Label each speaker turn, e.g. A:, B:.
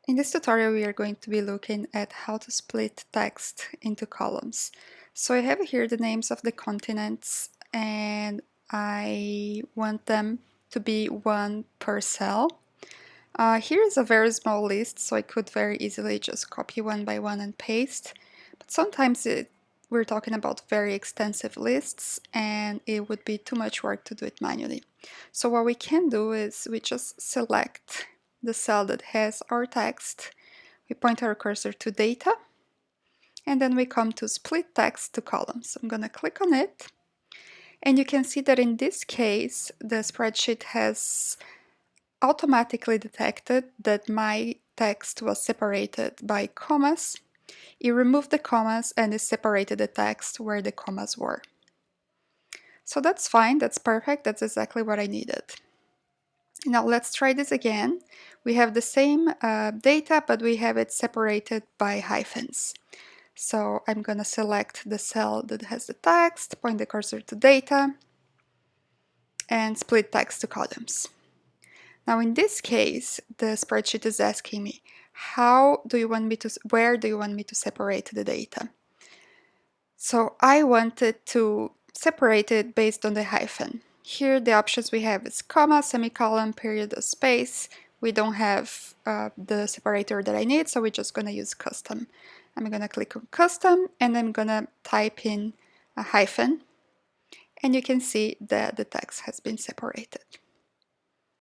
A: In this tutorial, we are going to be looking at how to split text into columns. So I have here the names of the continents, and I want them to be one per cell. Here is a very small list, so I could very easily just copy one by one and paste. But sometimes we're talking about very extensive lists, and it would be too much work to do it manually. So what we can do is we just select the cell that has our text, we point our cursor to data, and then we come to split text to columns. I'm going to click on it, and you can see that in this case the spreadsheet has automatically detected that my text was separated by commas. It removed the commas and it separated the text where the commas were. So that's fine, that's perfect, that's exactly what I needed. Now let's try this again. We have the same data, but we have it separated by hyphens. So I'm going to select the cell that has the text, point the cursor to data, and split text to columns. Now in this case, the spreadsheet is asking me, where do you want me to separate the data? So I wanted to separate it based on the hyphen. Here the options we have is comma, semicolon, period, or space. We don't have the separator that I need, so we're just going to use custom. I'm going to click on custom, and I'm going to type in a hyphen, and you can see that the text has been separated.